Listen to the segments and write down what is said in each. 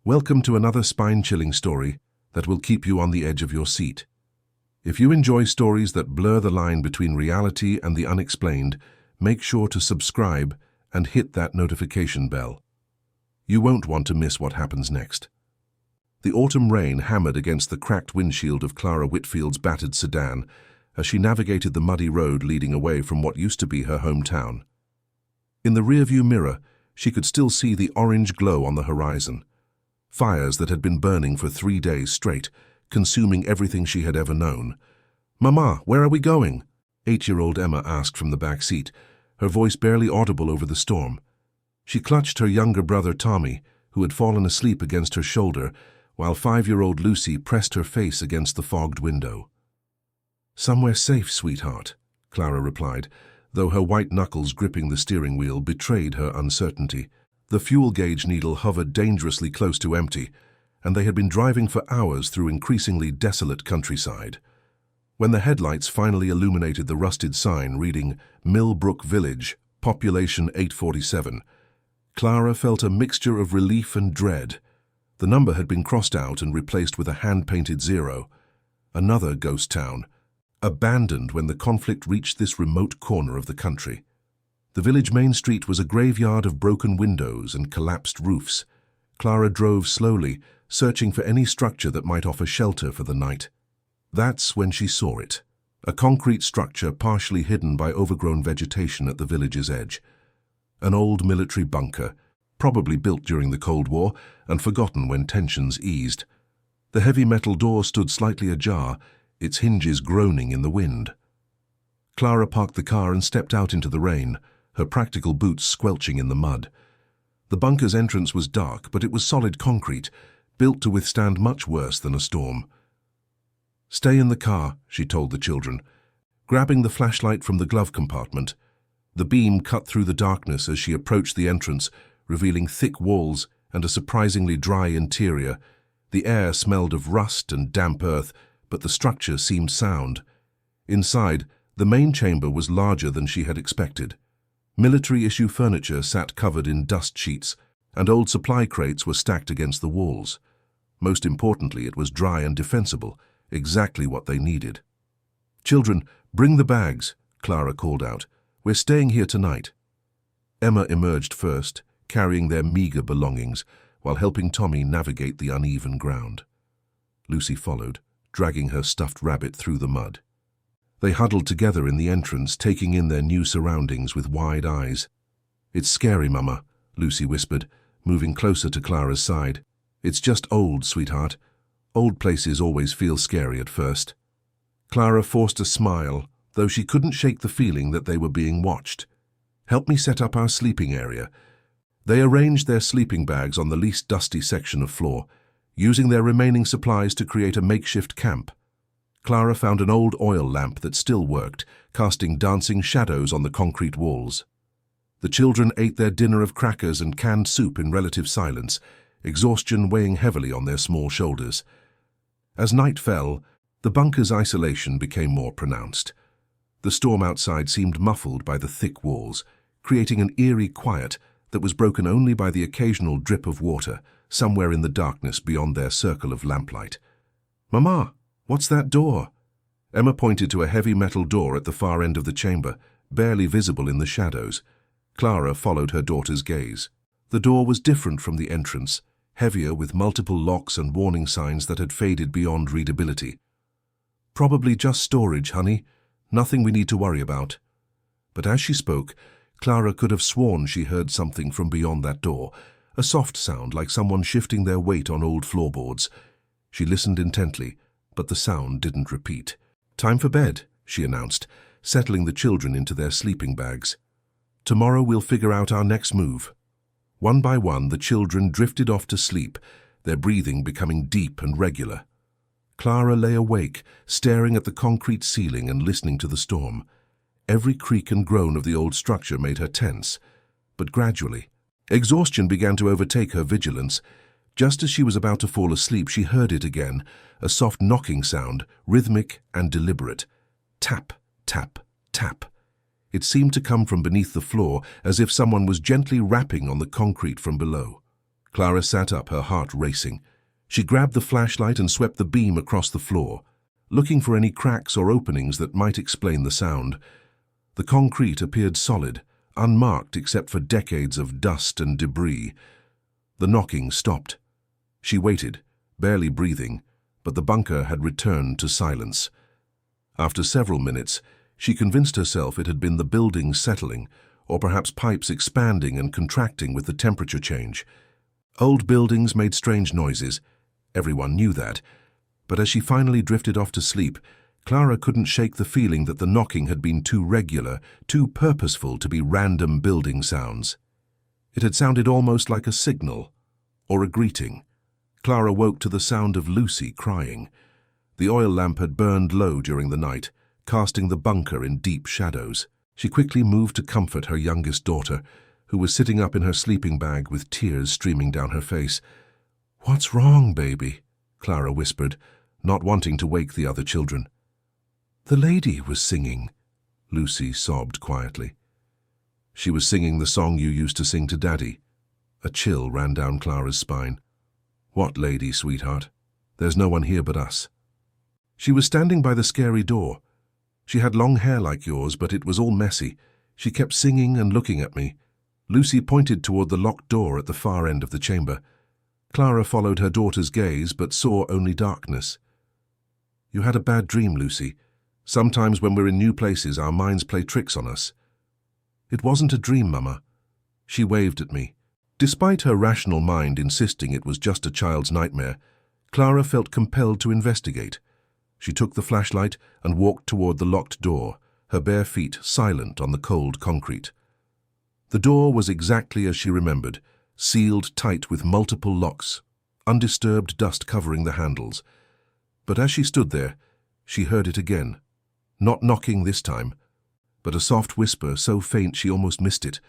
Welcome to another spine-chilling story that will keep you on the edge of your seat. If you enjoy stories that blur the line between reality and the unexplained, make sure to subscribe and hit that notification bell. You won't want to miss what happens next. The autumn rain hammered against the cracked windshield of Clara Whitfield's battered sedan as she navigated the muddy road leading away from what used to be her hometown. In the rearview mirror, she could still see the orange glow on the horizon. Fires that had been burning for 3 days straight, consuming everything she had ever known. "Mama, where are we going?" 8-year-old Emma asked from the back seat, her voice barely audible over the storm. She clutched her younger brother Tommy, who had fallen asleep against her shoulder, while 5-year-old Lucy pressed her face against the fogged window. "Somewhere safe, sweetheart," Clara replied, though her white knuckles gripping the steering wheel betrayed her uncertainty. The fuel gauge needle hovered dangerously close to empty, and they had been driving for hours through increasingly desolate countryside. When the headlights finally illuminated the rusted sign reading Millbrook Village, population 847, Clara felt a mixture of relief and dread. The number had been crossed out and replaced with a hand-painted 0. Another ghost town, abandoned when the conflict reached this remote corner of the country. The village main street was a graveyard of broken windows and collapsed roofs. Clara drove slowly, searching for any structure that might offer shelter for the night. That's when she saw it, a concrete structure partially hidden by overgrown vegetation at the village's edge. An old military bunker, probably built during the Cold War and forgotten when tensions eased. The heavy metal door stood slightly ajar, its hinges groaning in the wind. Clara parked the car and stepped out into the rain, her practical boots squelching in the mud. The bunker's entrance was dark, but it was solid concrete, built to withstand much worse than a storm. "Stay in the car," she told the children, grabbing the flashlight from the glove compartment. The beam cut through the darkness as she approached the entrance, revealing thick walls and a surprisingly dry interior. The air smelled of rust and damp earth, but the structure seemed sound. Inside, the main chamber was larger than she had expected. Military-issue furniture sat covered in dust sheets, and old supply crates were stacked against the walls. Most importantly, it was dry and defensible, exactly what they needed. "Children, bring the bags," Clara called out. "We're staying here tonight." Emma emerged first, carrying their meager belongings, while helping Tommy navigate the uneven ground. Lucy followed, dragging her stuffed rabbit through the mud. They huddled together in the entrance, taking in their new surroundings with wide eyes. "It's scary, Mama," Lucy whispered, moving closer to Clara's side. "It's just old, sweetheart. Old places always feel scary at first." Clara forced a smile, though she couldn't shake the feeling that they were being watched. "Help me set up our sleeping area." They arranged their sleeping bags on the least dusty section of floor, using their remaining supplies to create a makeshift camp. Clara found an old oil lamp that still worked, casting dancing shadows on the concrete walls. The children ate their dinner of crackers and canned soup in relative silence, exhaustion weighing heavily on their small shoulders. As night fell, the bunker's isolation became more pronounced. The storm outside seemed muffled by the thick walls, creating an eerie quiet that was broken only by the occasional drip of water somewhere in the darkness beyond their circle of lamplight. "Mama, what's that door?" Emma pointed to a heavy metal door at the far end of the chamber, barely visible in the shadows. Clara followed her daughter's gaze. The door was different from the entrance, heavier with multiple locks and warning signs that had faded beyond readability. "Probably just storage, honey. Nothing we need to worry about." But as she spoke, Clara could have sworn she heard something from beyond that door, a soft sound like someone shifting their weight on old floorboards. She listened intently, but the sound didn't repeat. "Time for bed," she announced, settling the children into their sleeping bags. "Tomorrow we'll figure out our next move." One by one, the children drifted off to sleep, their breathing becoming deep and regular. Clara lay awake, staring at the concrete ceiling and listening to the storm. Every creak and groan of the old structure made her tense, but gradually, exhaustion began to overtake her vigilance. Just as she was about to fall asleep, she heard it again, a soft knocking sound, rhythmic and deliberate. Tap, tap, tap. It seemed to come from beneath the floor, as if someone was gently rapping on the concrete from below. Clara sat up, her heart racing. She grabbed the flashlight and swept the beam across the floor, looking for any cracks or openings that might explain the sound. The concrete appeared solid, unmarked except for decades of dust and debris. The knocking stopped. She waited, barely breathing, but the bunker had returned to silence. After several minutes, she convinced herself it had been the building settling, or perhaps pipes expanding and contracting with the temperature change. Old buildings made strange noises. Everyone knew that. But as she finally drifted off to sleep, Clara couldn't shake the feeling that the knocking had been too regular, too purposeful to be random building sounds. It had sounded almost like a signal, or a greeting. Clara woke to the sound of Lucy crying. The oil lamp had burned low during the night, casting the bunker in deep shadows. She quickly moved to comfort her youngest daughter, who was sitting up in her sleeping bag with tears streaming down her face. "What's wrong, baby?" Clara whispered, not wanting to wake the other children. "The lady was singing," Lucy sobbed quietly. "She was singing the song you used to sing to Daddy." A chill ran down Clara's spine. "What lady, sweetheart? There's no one here but us." "She was standing by the scary door. She had long hair like yours, but it was all messy. She kept singing and looking at me." Lucy pointed toward the locked door at the far end of the chamber. Clara followed her daughter's gaze, but saw only darkness. "You had a bad dream, Lucy. Sometimes when we're in new places, our minds play tricks on us." "It wasn't a dream, Mama." She waved at me. Despite her rational mind insisting it was just a child's nightmare, Clara felt compelled to investigate. She took the flashlight and walked toward the locked door, her bare feet silent on the cold concrete. The door was exactly as she remembered, sealed tight with multiple locks, undisturbed dust covering the handles. But as she stood there, she heard it again. Not knocking this time, but a soft whisper so faint she almost missed it.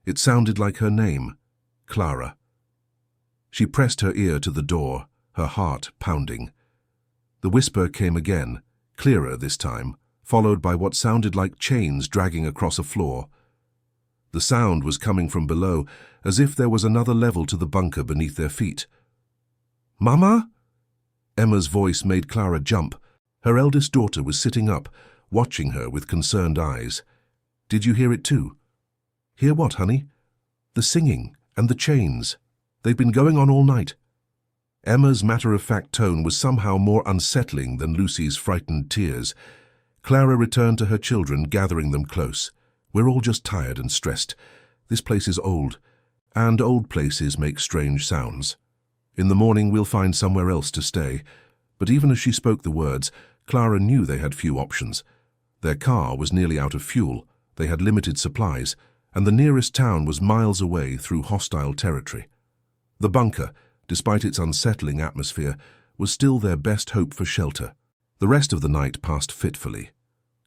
It sounded like her name, Clara. She pressed her ear to the door, her heart pounding. The whisper came again, clearer this time, followed by what sounded like chains dragging across a floor. The sound was coming from below, as if there was another level to the bunker beneath their feet. "Mama?" Emma's voice made Clara jump. Her eldest daughter was sitting up, watching her with concerned eyes. "Did you hear it too?" "Hear what, honey?" "The singing and the chains. They've been going on all night." Emma's matter-of-fact tone was somehow more unsettling than Lucy's frightened tears. Clara returned to her children, gathering them close. "We're all just tired and stressed. This place is old, and old places make strange sounds. In the morning we'll find somewhere else to stay." But even as she spoke the words, Clara knew they had few options. Their car was nearly out of fuel, they had limited supplies, and the nearest town was miles away through hostile territory. The bunker, despite its unsettling atmosphere, was still their best hope for shelter. The rest of the night passed fitfully.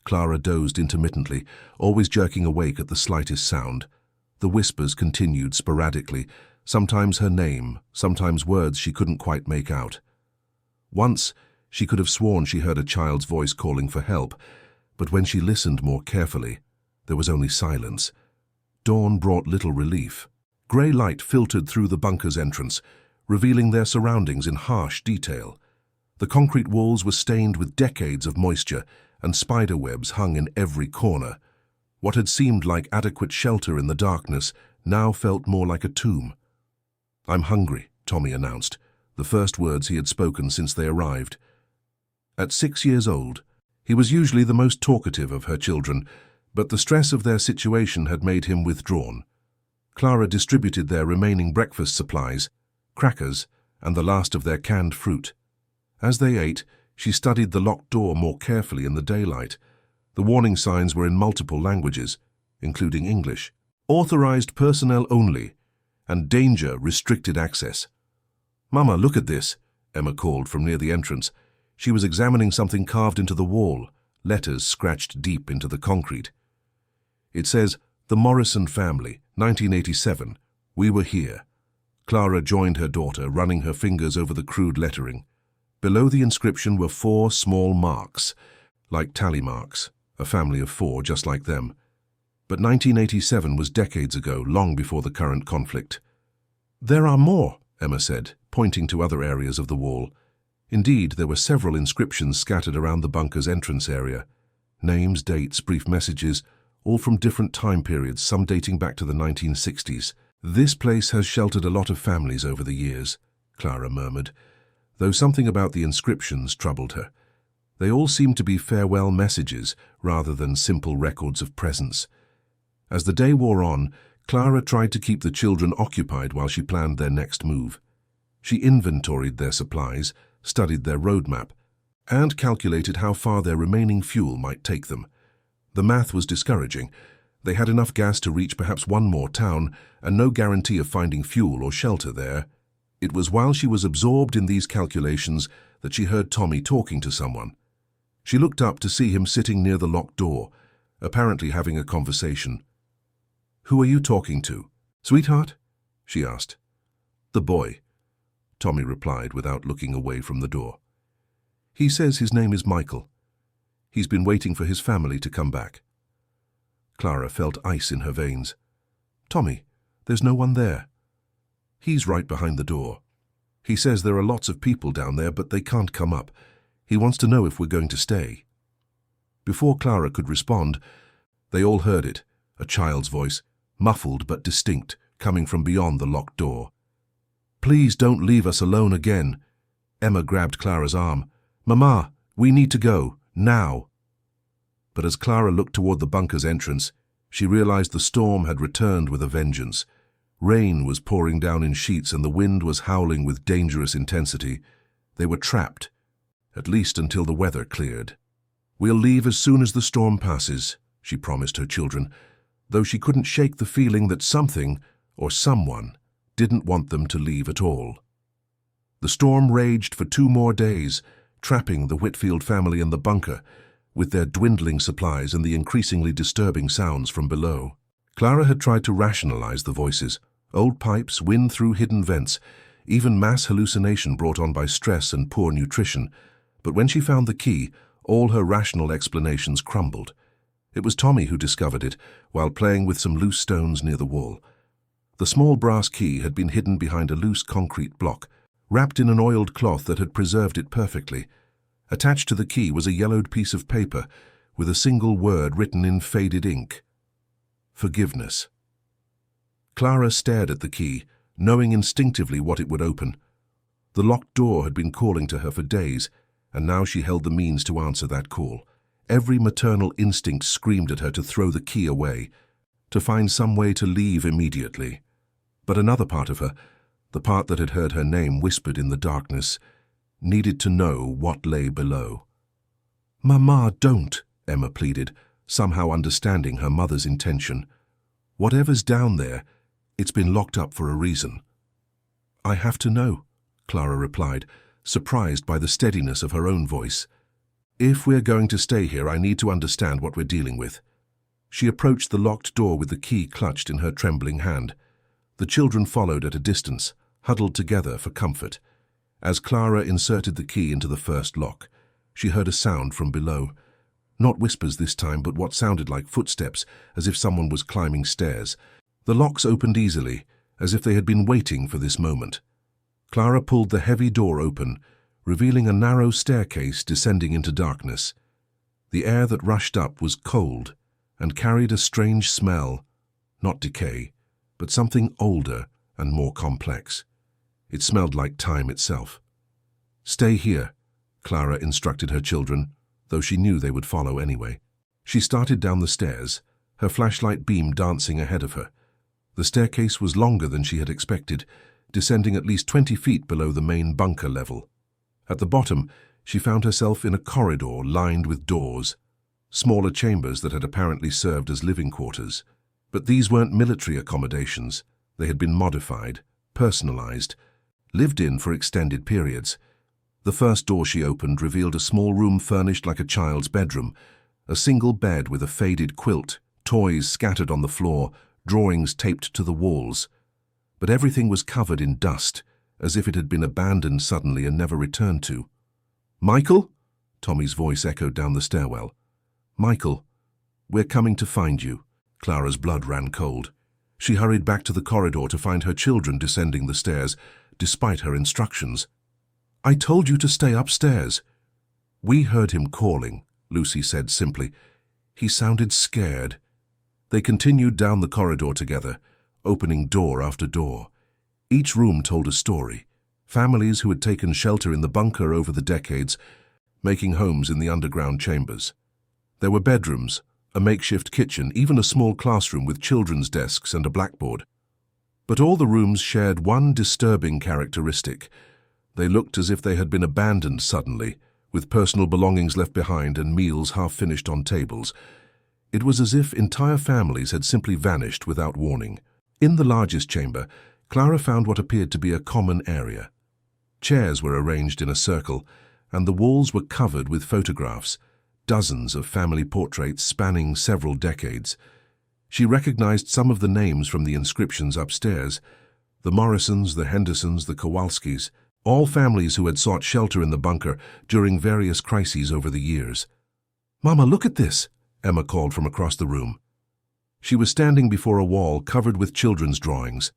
Clara dozed intermittently, always jerking awake at the slightest sound. The whispers continued sporadically, sometimes her name, sometimes words she couldn't quite make out. Once, she could have sworn she heard a child's voice calling for help, but when she listened more carefully, there was only silence. Dawn brought little relief. Grey light filtered through the bunker's entrance, revealing their surroundings in harsh detail. The concrete walls were stained with decades of moisture, and spider webs hung in every corner. What had seemed like adequate shelter in the darkness now felt more like a tomb. "I'm hungry," Tommy announced, the first words he had spoken since they arrived. At 6 years old, he was usually the most talkative of her children, but the stress of their situation had made him withdrawn. Clara distributed their remaining breakfast supplies, crackers, and the last of their canned fruit. As they ate, she studied the locked door more carefully in the daylight. The warning signs were in multiple languages, including English. "Authorized personnel only," and "danger, restricted access." "Mama, look at this," Emma called from near the entrance. She was examining something carved into the wall, letters scratched deep into the concrete. It says, "The Morrison family, 1987. We were here." Clara joined her daughter, running her fingers over the crude lettering. Below the inscription were 4 small marks, like tally marks, a family of 4 just like them. But 1987 was decades ago, long before the current conflict. There are more, Emma said, pointing to other areas of the wall. Indeed, there were several inscriptions scattered around the bunker's entrance area. Names, dates, brief messages, all from different time periods, some dating back to the 1960s. This place has sheltered a lot of families over the years, Clara murmured, though something about the inscriptions troubled her. They all seemed to be farewell messages rather than simple records of presence. As the day wore on, Clara tried to keep the children occupied while she planned their next move. She inventoried their supplies, studied their roadmap, and calculated how far their remaining fuel might take them. The math was discouraging. They had enough gas to reach perhaps one more town, and no guarantee of finding fuel or shelter there. It was while she was absorbed in these calculations that she heard Tommy talking to someone. She looked up to see him sitting near the locked door, apparently having a conversation. "Who are you talking to? Sweetheart?" she asked. "The boy," Tommy replied without looking away from the door. "He says his name is Michael. He's been waiting for his family to come back." Clara felt ice in her veins. "Tommy, there's no one there." "He's right behind the door. He says there are lots of people down there, but they can't come up. He wants to know if we're going to stay." Before Clara could respond, they all heard it, a child's voice, muffled but distinct, coming from beyond the locked door. "Please don't leave us alone again." Emma grabbed Clara's arm. "Mama, we need to go, now." But as Clara looked toward the bunker's entrance, she realized the storm had returned with a vengeance. Rain was pouring down in sheets and the wind was howling with dangerous intensity. They were trapped, at least until the weather cleared. "We'll leave as soon as the storm passes," she promised her children, though she couldn't shake the feeling that something, or someone, didn't want them to leave at all. The storm raged for 2 more days, trapping the Whitfield family in the bunker, with their dwindling supplies and the increasingly disturbing sounds from below. Clara had tried to rationalize the voices, old pipes, wind through hidden vents, even mass hallucination brought on by stress and poor nutrition, but when she found the key, all her rational explanations crumbled. It was Tommy who discovered it, while playing with some loose stones near the wall. The small brass key had been hidden behind a loose concrete block, wrapped in an oiled cloth that had preserved it perfectly. Attached to the key was a yellowed piece of paper with a single word written in faded ink: forgiveness. Clara stared at the key, knowing instinctively what it would open. The locked door had been calling to her for days, and now she held the means to answer that call. Every maternal instinct screamed at her to throw the key away, to find some way to leave immediately. But another part of her, the part that had heard her name whispered in the darkness, needed to know what lay below. "Mama, don't," Emma pleaded, somehow understanding her mother's intention. "Whatever's down there, it's been locked up for a reason." "I have to know," Clara replied, surprised by the steadiness of her own voice. "If we're going to stay here, I need to understand what we're dealing with." She approached the locked door with the key clutched in her trembling hand. The children followed at a distance, huddled together for comfort. As Clara inserted the key into the first lock, she heard a sound from below. Not whispers this time, but what sounded like footsteps, as if someone was climbing stairs. The locks opened easily, as if they had been waiting for this moment. Clara pulled the heavy door open, revealing a narrow staircase descending into darkness. The air that rushed up was cold and carried a strange smell, not decay, but something older and more complex. It smelled like time itself. "Stay here," Clara instructed her children, though she knew they would follow anyway. She started down the stairs, her flashlight beam dancing ahead of her. The staircase was longer than she had expected, descending at least 20 feet below the main bunker level. At the bottom, she found herself in a corridor lined with doors, smaller chambers that had apparently served as living quarters. But these weren't military accommodations. They had been modified, personalized, lived in for extended periods. The first door she opened revealed a small room furnished like a child's bedroom, a single bed with a faded quilt, toys scattered on the floor, drawings taped to the walls. But everything was covered in dust, as if it had been abandoned suddenly and never returned to. "Michael?" Tommy's voice echoed down the stairwell. "Michael, we're coming to find you." Clara's blood ran cold. She hurried back to the corridor to find her children descending the stairs, despite her instructions. "I told you to stay upstairs." "We heard him calling," Lucy said simply. "He sounded scared." They continued down the corridor together, opening door after door. Each room told a story. Families who had taken shelter in the bunker over the decades, making homes in the underground chambers. There were bedrooms, a makeshift kitchen, even a small classroom with children's desks and a blackboard. But all the rooms shared one disturbing characteristic. They looked as if they had been abandoned suddenly, with personal belongings left behind and meals half-finished on tables. It was as if entire families had simply vanished without warning. In the largest chamber, Clara found what appeared to be a common area. Chairs were arranged in a circle, and the walls were covered with photographs, dozens of family portraits spanning several decades. She recognized some of the names from the inscriptions upstairs: the Morrisons, the Hendersons, the Kowalskis, all families who had sought shelter in the bunker during various crises over the years. "Mama, look at this," Emma called from across the room. She was standing before a wall covered with children's drawings.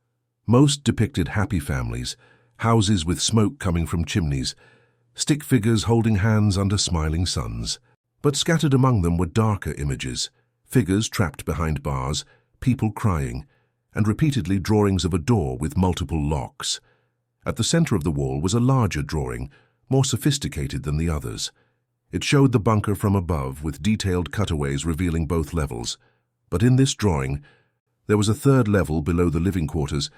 Most depicted happy families, houses with smoke coming from chimneys, stick figures holding hands under smiling suns. But scattered among them were darker images, figures trapped behind bars, people crying, and repeatedly drawings of a door with multiple locks. At the center of the wall was a larger drawing, more sophisticated than the others. It showed the bunker from above, with detailed cutaways revealing both levels. But in this drawing, there was a third level below the living quarters,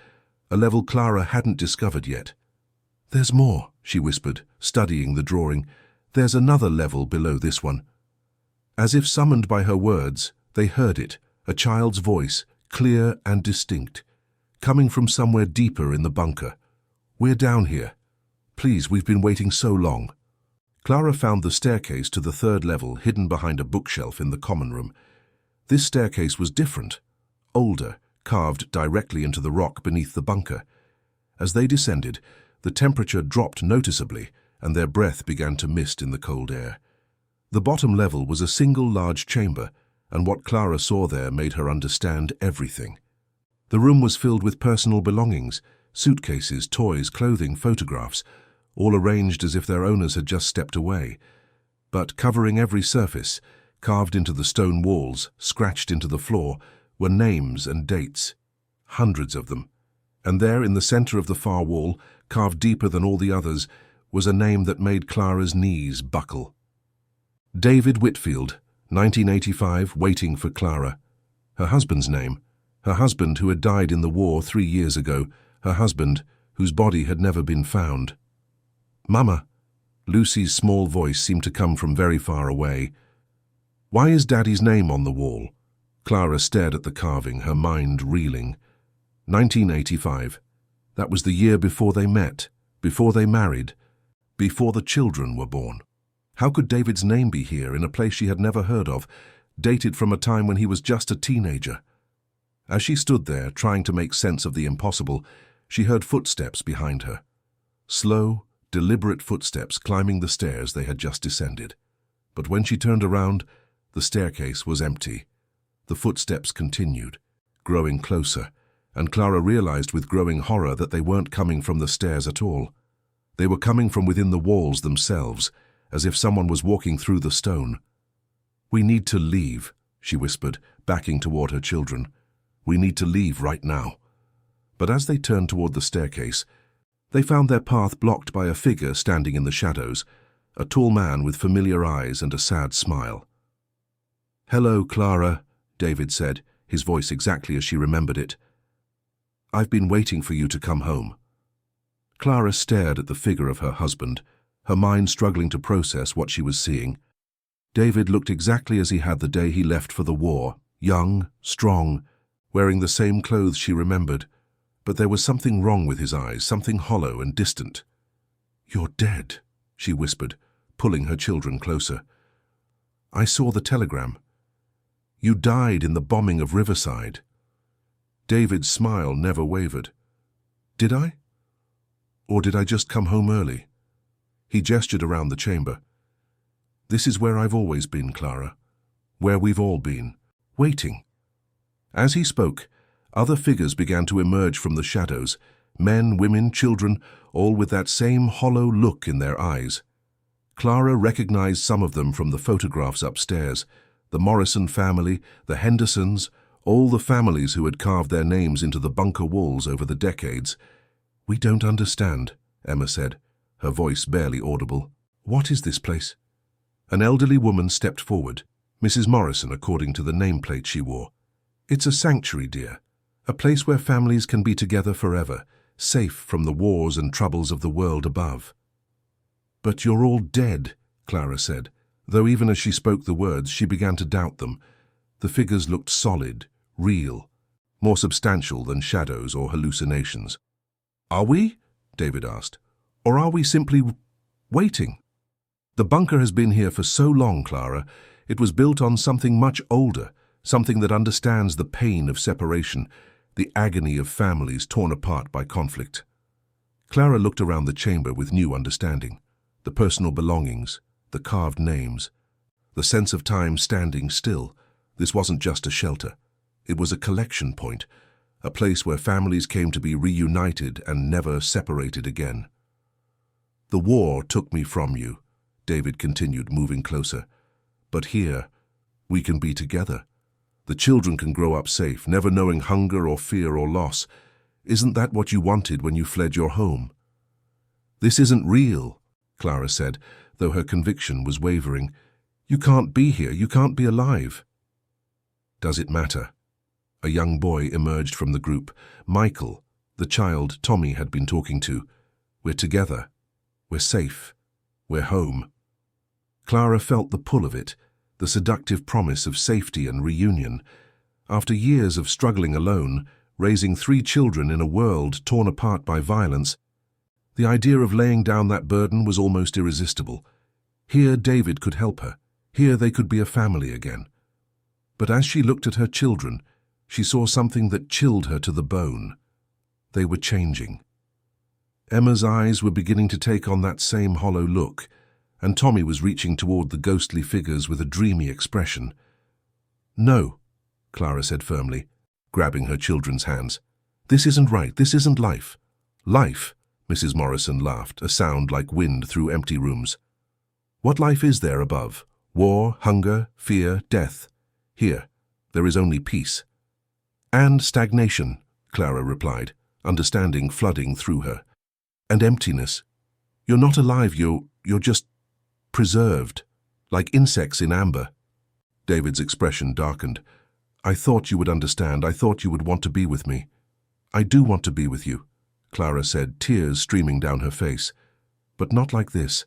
a level Clara hadn't discovered yet. "There's more," she whispered, studying the drawing. "There's another level below this one." As if summoned by her words, they heard it, a child's voice, clear and distinct, coming from somewhere deeper in the bunker. "We're down here. Please, we've been waiting so long." Clara found the staircase to the third level hidden behind a bookshelf in the common room. This staircase was different, older, carved directly into the rock beneath the bunker. As they descended, the temperature dropped noticeably, and their breath began to mist in the cold air. The bottom level was a single large chamber, and what Clara saw there made her understand everything. The room was filled with personal belongings, suitcases, toys, clothing, photographs, all arranged as if their owners had just stepped away. But covering every surface, carved into the stone walls, scratched into the floor, were names and dates, hundreds of them. And there, in the center of the far wall, carved deeper than all the others, was a name that made Clara's knees buckle. David Whitfield, 1985, waiting for Clara. Her husband's name. Her husband who had died in the war 3 years ago. Her husband whose body had never been found. "Mama," Lucy's small voice seemed to come from very far away. "Why is Daddy's name on the wall?" Clara stared at the carving, her mind reeling. 1985. That was the year before they met, before they married, before the children were born. How could David's name be here in a place she had never heard of, dated from a time when he was just a teenager? As she stood there, trying to make sense of the impossible, she heard footsteps behind her. Slow, deliberate footsteps climbing the stairs they had just descended. But when she turned around, the staircase was empty. The footsteps continued, growing closer, and Clara realized with growing horror that they weren't coming from the stairs at all. They were coming from within the walls themselves, as if someone was walking through the stone. "We need to leave," she whispered, backing toward her children. "We need to leave right now." But as they turned toward the staircase, they found their path blocked by a figure standing in the shadows, a tall man with familiar eyes and a sad smile. "Hello, Clara," David said, his voice exactly as she remembered it. "I've been waiting for you to come home." Clara stared at the figure of her husband, her mind struggling to process what she was seeing. David looked exactly as he had the day he left for the war, young, strong, wearing the same clothes she remembered, but there was something wrong with his eyes, something hollow and distant. "You're dead," she whispered, pulling her children closer. "I saw the telegram. You died in the bombing of Riverside." David's smile never wavered. "Did I? Or did I just come home early?" He gestured around the chamber. "This is where I've always been, Clara. Where we've all been. Waiting." As he spoke, Other figures began to emerge from the shadows. Men, women, children, all with that same hollow look in their eyes. Clara recognized some of them from the photographs upstairs. The Morrison family, the Hendersons, all the families who had carved their names into the bunker walls over the decades. "We don't understand," Emma said, her voice barely audible. "What is this place?" An elderly woman stepped forward, Mrs. Morrison according to the nameplate she wore. "It's a sanctuary, dear. A place where families can be together forever, safe from the wars and troubles of the world above." "But you're all dead," Clara said, though even as she spoke the words, she began to doubt them. The figures looked solid, real, more substantial than shadows or hallucinations. "Are we?" David asked. "Or are we simply waiting?" "The bunker has been here for so long, Clara. It was built on something much older, something that understands the pain of separation, the agony of families torn apart by conflict." Clara looked around the chamber with new understanding. The personal belongings, the carved names, the sense of time standing still. This wasn't just a shelter. It was a collection point, a place where families came to be reunited and never separated again. "The war took me from you," David continued, moving closer. "But here, we can be together. The children can grow up safe, never knowing hunger or fear or loss. Isn't that what you wanted when you fled your home?" "This isn't real," Clara said, though her conviction was wavering. "You can't be here. You can't be alive." "Does it matter?" A young boy emerged from the group. Michael, the child Tommy had been talking to. "We're together. We're safe. We're home." Clara felt the pull of it, the seductive promise of safety and reunion. After years of struggling alone, raising 3 children in a world torn apart by violence, the idea of laying down that burden was almost irresistible. Here David could help her. Here they could be a family again. But as she looked at her children, she saw something that chilled her to the bone. They were changing. Emma's eyes were beginning to take on that same hollow look, and Tommy was reaching toward the ghostly figures with a dreamy expression. "No," Clara said firmly, grabbing her children's hands. "This isn't right. This isn't life." "Life?" Mrs. Morrison laughed, a sound like wind through empty rooms. "What life is there above? War, hunger, fear, death. Here, there is only peace." "And stagnation," Clara replied, understanding flooding through her. "And emptiness. You're not alive, you're just preserved, like insects in amber." David's expression darkened. "I thought you would understand. I thought you would want to be with me." "I do want to be with you," Clara said, tears streaming down her face. "But not like this.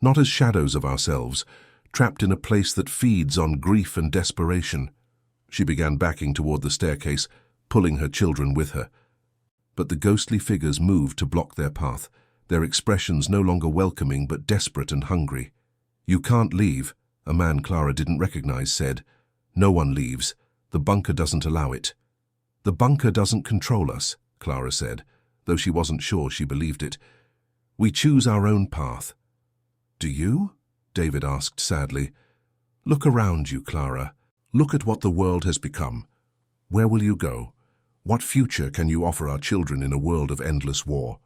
Not as shadows of ourselves, trapped in a place that feeds on grief and desperation." She began backing toward the staircase, pulling her children with her. But the ghostly figures moved to block their path, their expressions no longer welcoming but desperate and hungry. "You can't leave," a man Clara didn't recognize said. "No one leaves. The bunker doesn't allow it." "The bunker doesn't control us," Clara said, though she wasn't sure she believed it. "We choose our own path." "Do you?" David asked sadly. "Look around you, Clara. Look at what the world has become. Where will you go? What future can you offer our children in a world of endless war?"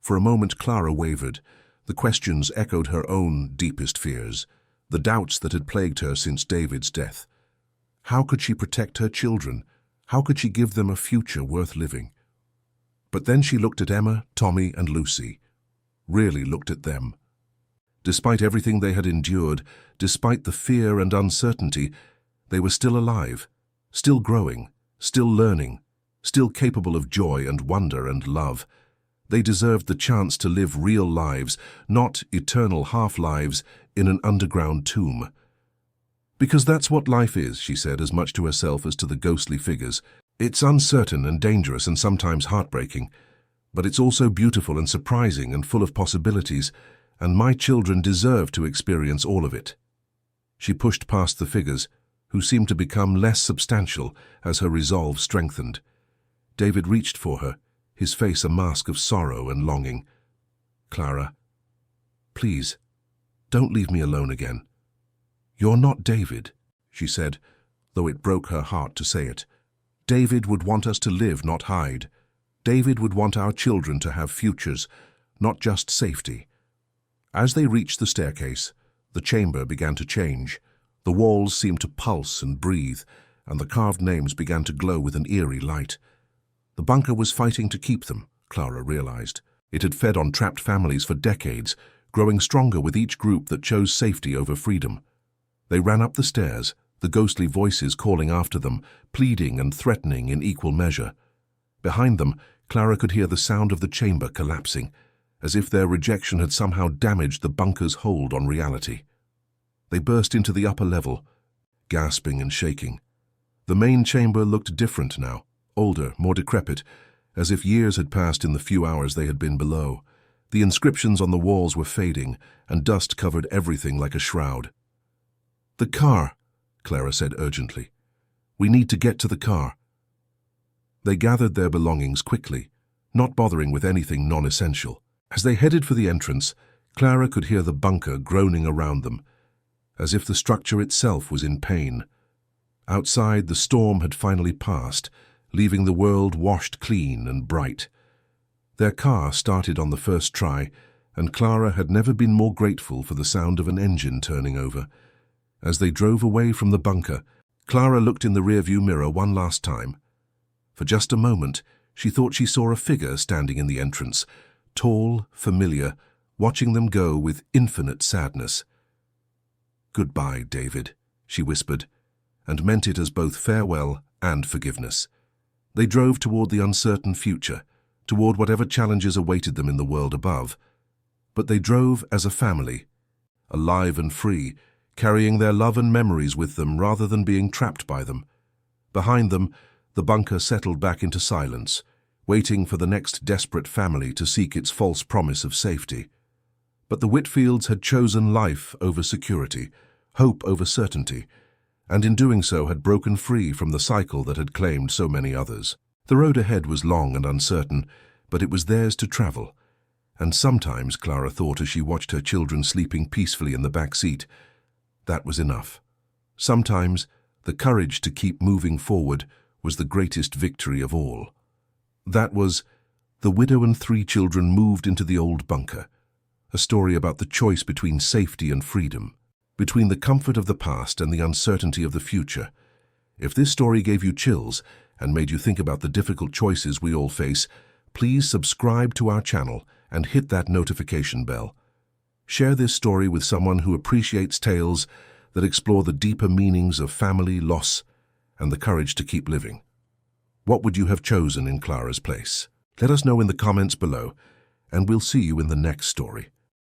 For a moment Clara wavered. The questions echoed her own deepest fears, the doubts that had plagued her since David's death. How could she protect her children? How could she give them a future worth living? But then she looked at Emma, Tommy, and Lucy. Really looked at them. Despite everything they had endured, despite the fear and uncertainty, they were still alive, still growing, still learning, still capable of joy and wonder and love. They deserved the chance to live real lives, not eternal half-lives in an underground tomb. "Because that's what life is," she said, as much to herself as to the ghostly figures. "It's uncertain and dangerous and sometimes heartbreaking, but it's also beautiful and surprising and full of possibilities, and my children deserve to experience all of it." She pushed past the figures, who seemed to become less substantial as her resolve strengthened. David reached for her, his face a mask of sorrow and longing. "Clara, please, don't leave me alone again." "You're not David," she said, though it broke her heart to say it. David would want us to live, not hide. David would want our children to have futures, not just safety. As they reached the staircase, the chamber began to change. The walls seemed to pulse and breathe, and the carved names began to glow with an eerie light. The bunker was fighting to keep them, Clara realized. It had fed on trapped families for decades, growing stronger with each group that chose safety over freedom. They ran up the stairs, the ghostly voices calling after them, pleading and threatening in equal measure. Behind them, Clara could hear the sound of the chamber collapsing, as if their rejection had somehow damaged the bunker's hold on reality. They burst into the upper level, gasping and shaking. The main chamber looked different now, older, more decrepit, as if years had passed in the few hours they had been below. The inscriptions on the walls were fading, and dust covered everything like a shroud. "The car," Clara said urgently. "We need to get to the car." They gathered their belongings quickly, not bothering with anything non-essential. As they headed for the entrance, Clara could hear the bunker groaning around them, as if the structure itself was in pain. Outside, the storm had finally passed, leaving the world washed clean and bright. Their car started on the first try, and Clara had never been more grateful for the sound of an engine turning over. As they drove away from the bunker, Clara looked in the rearview mirror one last time. For just a moment, she thought she saw a figure standing in the entrance, tall, familiar, watching them go with infinite sadness. "Goodbye, David," she whispered, and meant it as both farewell and forgiveness. They drove toward the uncertain future, toward whatever challenges awaited them in the world above. But they drove as a family, alive and free, carrying their love and memories with them rather than being trapped by them. Behind them, the bunker settled back into silence, waiting for the next desperate family to seek its false promise of safety. But the Whitfields had chosen life over security, hope over certainty, and in doing so had broken free from the cycle that had claimed so many others. The road ahead was long and uncertain, but it was theirs to travel. And sometimes, Clara thought as she watched her children sleeping peacefully in the back seat, that was enough. Sometimes, the courage to keep moving forward was the greatest victory of all. That was, the widow and 3 children moved into the old bunker, a story about the choice between safety and freedom, between the comfort of the past and the uncertainty of the future. If this story gave you chills and made you think about the difficult choices we all face, please subscribe to our channel and hit that notification bell. Share this story with someone who appreciates tales that explore the deeper meanings of family, loss, and the courage to keep living. What would you have chosen in Clara's place? Let us know in the comments below, and we'll see you in the next story.